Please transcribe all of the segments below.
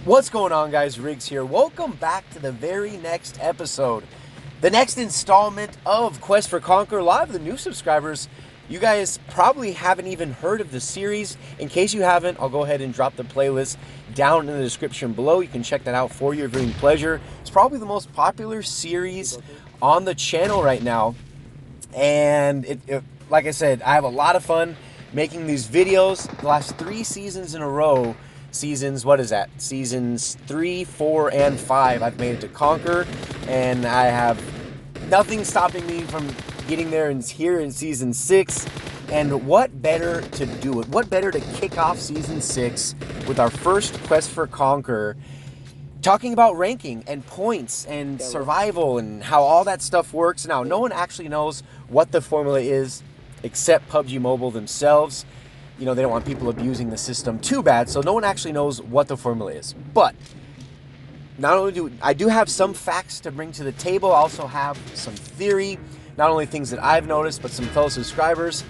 What's going on, guys? Riggs here. Welcome back to the very next episode. The next installment of Quest for Conqueror. A lot of the new subscribers, you guys probably haven't even heard of the series. In case you haven't, I'll go ahead and drop the playlist down in the description below. You can check that out for your viewing pleasure. It's probably the most popular series on the channel right now. And like I said, I have a lot of fun making these videos. The last 3 seasons in a row, seasons 3, 4, and 5, I've made it to Conquer, and I have nothing stopping me from getting there and here in season 6. And what better to do it? What better to kick off season 6 with our first Quest for Conquer, talking about ranking and points and survival and how all that stuff works. Now, no one actually knows what the formula is except PUBG Mobile themselves. You know, they don't want people abusing the system too bad, so no one actually knows what the formula is. But not only do I have some facts to bring to the table, I also have some theory, not only things that I've noticed, but some fellow subscribers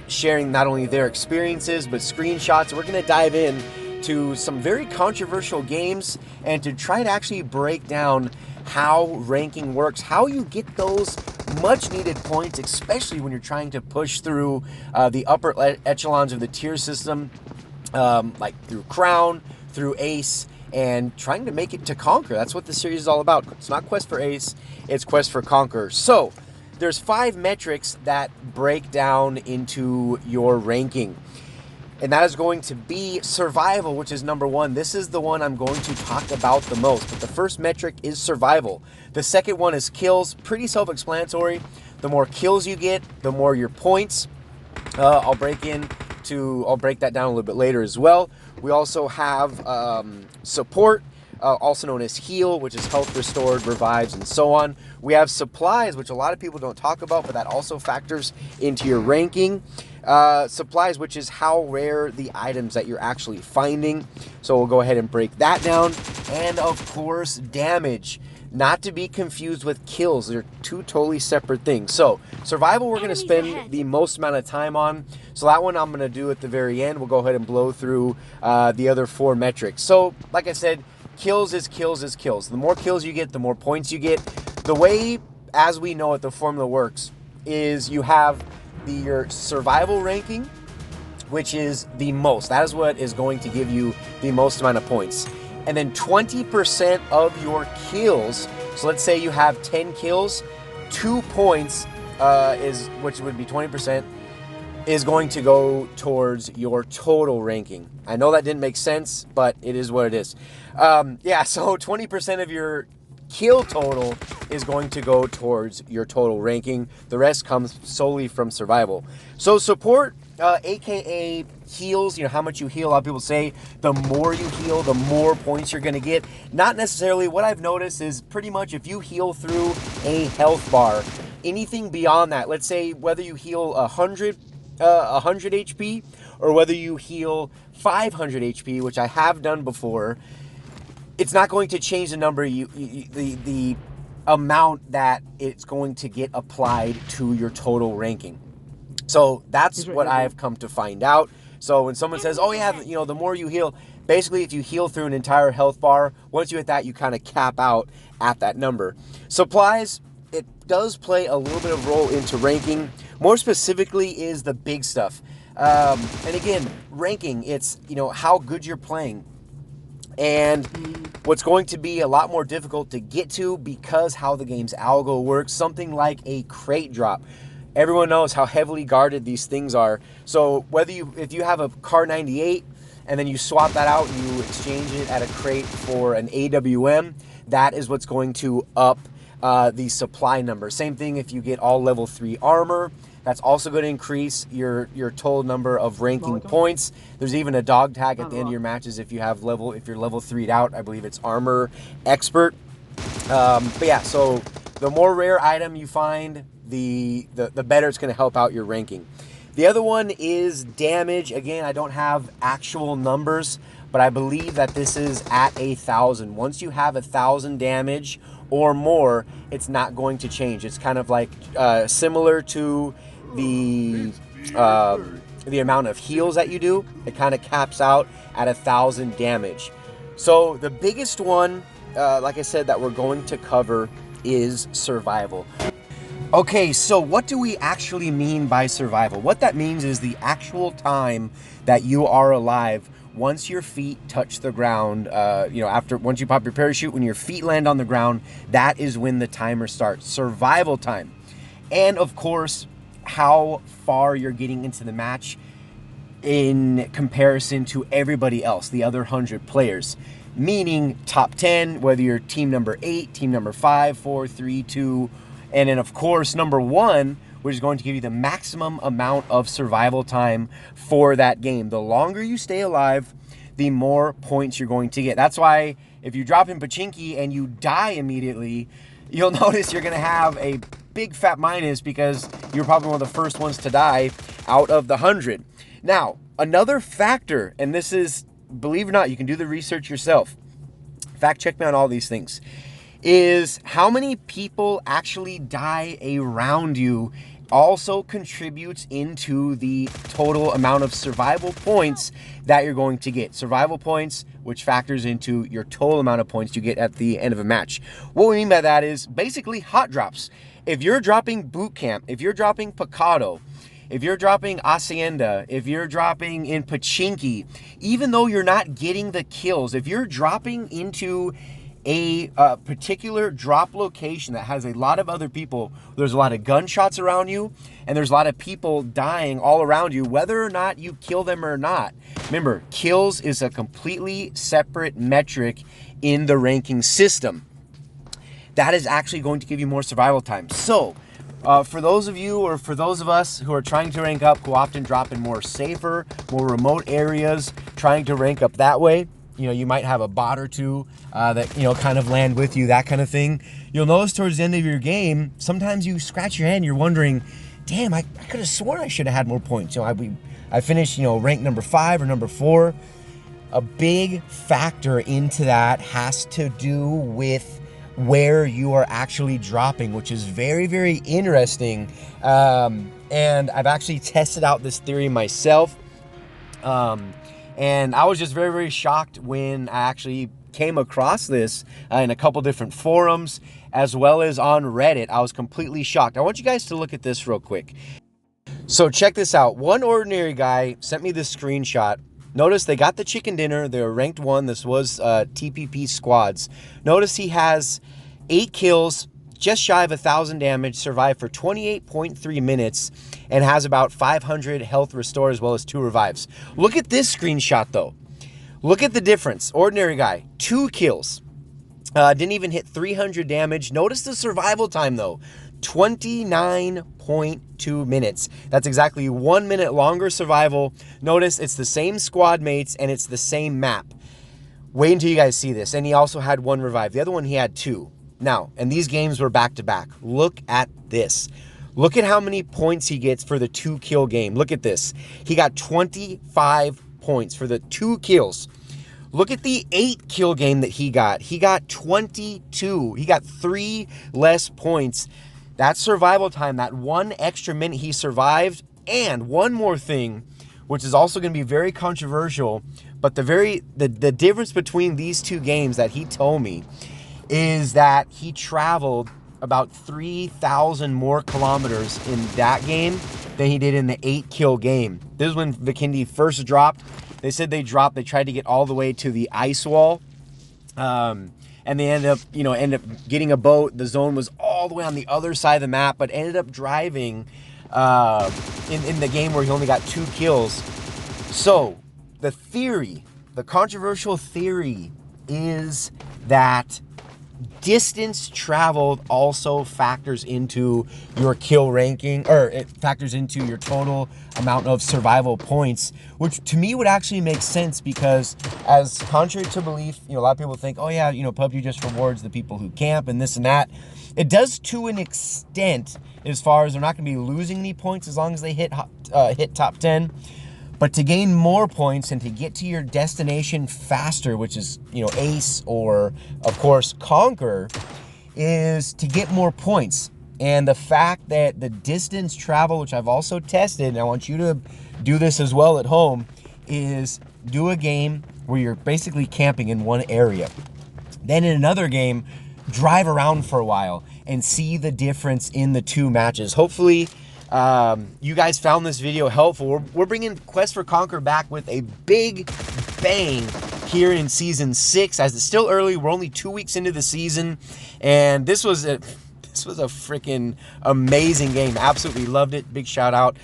sharing not only their experiences, but screenshots. We're going to dive in to some very controversial games and to try to actually break down how ranking works, how you get those much needed points, especially when you're trying to push through the upper echelons of the tier system, like through Crown, through Ace, and trying to make it to Conquer. That's what the series is all about. It's not Quest for Ace, it's Quest for Conquer. So there's 5 metrics that break down into your ranking. And that is going to be survival, which is number 1. This is the one I'm going to talk about the most. But the first metric is survival. The second one is kills. Pretty self-explanatory. The more kills you get, the more your points. I'll break that down a little bit later as well. We also have support, also known as heal, which is health restored, revives, and so on. We have supplies, which a lot of people don't talk about, but that also factors into your ranking. Supplies, which is how rare the items that you're actually finding. So we'll go ahead and break that down. And of course, damage. Not to be confused with kills. They're 2 totally separate things. So survival we're going to spend the most amount of time on. So that one I'm going to do at the very end. We'll go ahead and blow through the other 4 metrics. So like I said, kills is kills is kills. The more kills you get, the more points you get. The way, as we know it, the formula works is you have your survival ranking, which is the most. That is what is going to give you the most amount of points. And then 20% of your kills, so let's say you have 10 kills, 2 points, which would be 20%, is going to go towards your total ranking. I know that didn't make sense, but it is what it is. Yeah, so 20% of your kill total is going to go towards your total ranking. The rest comes solely from survival. So support, aka heals, you know, how much you heal. A lot of people say the more you heal, the more points you're going to get. Not necessarily. What I've noticed is pretty much if you heal through a health bar, anything beyond that, let's say whether you heal 100 HP or whether you heal 500 HP, which I have done before, it's not going to change the number, the amount that it's going to get applied to your total ranking. So that's what I've come to find out. So when someone says, oh yeah, you know, the more you heal, basically if you heal through an entire health bar, once you hit that, you kind of cap out at that number. Supplies, it does play a little bit of role into ranking. More specifically is the big stuff. And again, ranking, it's, you know, how good you're playing. And what's going to be a lot more difficult to get to because how the game's algo works, something like a crate drop. Everyone knows how heavily guarded these things are. So if you have a Car 98 and then you swap that out and you exchange it at a crate for an AWM, that is what's going to up the supply number. Same thing if you get all level 3 armor. That's also going to increase your total number of ranking points. There's even a dog tag at the end of your matches if you're level 3'd out. I believe it's armor expert. But yeah, so the more rare item you find, the better it's going to help out your ranking. The other one is damage. Again, I don't have actual numbers, but I believe that this is at 1,000. Once you have 1,000 damage or more, it's not going to change. It's kind of like similar to the amount of heals that you do. It kind of caps out at 1,000 damage. So the biggest one, like I said, that we're going to cover is survival. Okay, so what do we actually mean by survival? What that means is the actual time that you are alive once your feet touch the ground. Once you pop your parachute, when your feet land on the ground, that is when the timer starts. Survival time. And of course, how far you're getting into the match in comparison to everybody else, the other 100 players. Meaning top 10, whether you're team number 8, team number 5, 4, 3, 2, and then of course number 1, which is going to give you the maximum amount of survival time for that game. The longer you stay alive, the more points you're going to get. That's why if you drop in Pachinki and you die immediately, you'll notice you're going to have a big fat minus because you're probably one of the first ones to die out of the 100. Now, another factor, and this is, believe it or not, you can do the research yourself. Fact check me on all these things. Is how many people actually die around you also contributes into the total amount of survival points that you're going to get. Survival points, which factors into your total amount of points you get at the end of a match. What we mean by that is basically hot drops. If you're dropping Boot Camp, if you're dropping Picado, if you're dropping Hacienda, if you're dropping in Pachinki, even though you're not getting the kills, if you're dropping into a particular drop location that has a lot of other people, there's a lot of gunshots around you, and there's a lot of people dying all around you, whether or not you kill them or not. Remember, kills is a completely separate metric in the ranking system. That is actually going to give you more survival time. So, for those of you, or for those of us who are trying to rank up, who often drop in more safer, more remote areas, trying to rank up that way, you might have a bot or two that, kind of land with you, that kind of thing. You'll notice towards the end of your game, sometimes you scratch your head and you're wondering, damn, I could have sworn I should have had more points. I finished, rank number 5 or number 4. A big factor into that has to do with where you are actually dropping, which is very, very interesting. And I've actually tested out this theory myself. And I was just very, very shocked when I actually came across this in a couple different forums, as well as on Reddit. I was completely shocked. I want you guys to look at this real quick. So check this out. One ordinary guy sent me this screenshot. Notice they got the chicken dinner. They were ranked 1. This was TPP squads. Notice he has 8 kills, just shy of 1,000 damage, survived for 28.3 minutes, and has about 500 health restore as well as 2 revives. Look at this screenshot though. Look at the difference. Ordinary guy, 2 kills. Didn't even hit 300 damage. Notice the survival time though. 29.2 minutes. That's exactly 1 minute longer survival. Notice it's the same squad mates and it's the same map. Wait until you guys see this. And he also had 1 revive. The other one he had 2. Now, and these games were back to back. Look at this. Look at how many points he gets for the 2 kill game. Look at this. He got 25 points for the 2 kills. Look at the 8 kill game that he got. He got 22. He got 3 less points. That survival time, that 1 extra minute he survived. And one more thing, which is also going to be very controversial, but the difference between these 2 games that he told me is that he traveled about 3,000 more kilometers in that game than he did in the 8 kill game. This is when Vikendi first dropped. They said they tried to get all the way to the ice wall. And they ended up getting a boat. The zone was all the way on the other side of the map, but ended up driving in the game where he only got 2 kills. So the controversial theory is that distance traveled also factors into your kill ranking, or it factors into your total amount of survival points, which to me would actually make sense because, as contrary to belief, a lot of people think, oh yeah, PUBG just rewards the people who camp and this and that. It does to an extent, as far as they're not going to be losing any points as long as they hit top 10. But to gain more points and to get to your destination faster, which is, Ace or, of course, Conqueror, is to get more points. And the fact that the distance travel, which I've also tested, and I want you to do this as well at home, is do a game where you're basically camping in one area. Then in another game, drive around for a while and see the difference in the two matches. Hopefully, you guys found this video helpful. We're bringing Quest for Conquer back with a big bang here in Season 6. As it's still early, we're only 2 weeks into the season, and this was a freaking amazing game. Absolutely loved it. Big shout out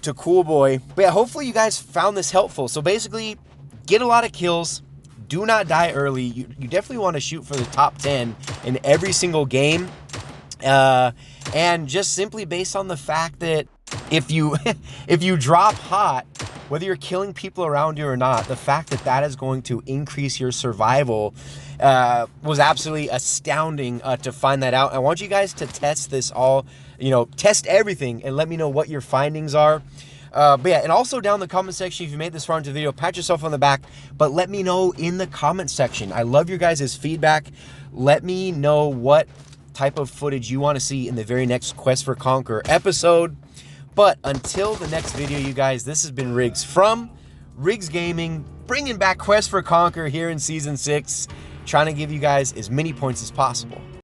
to Cool Boy. But yeah, hopefully you guys found this helpful. So basically, get a lot of kills. Do not die early. You definitely want to shoot for the top 10 in every single game. And just simply based on the fact that if you if you drop hot, whether you're killing people around you or not, the fact that that is going to increase your survival was absolutely astounding to find that out. I want you guys to test this all, test everything and let me know what your findings are. But yeah, and also down in the comment section, if you made this far into the video, pat yourself on the back, but let me know in the comment section. I love your guys' feedback. Let me know what type of footage you want to see in the very next Quest for Conquer episode. But until the next video, you guys, this has been Riggs from Riggs Gaming, bringing back Quest for Conquer here in Season 6, trying to give you guys as many points as possible.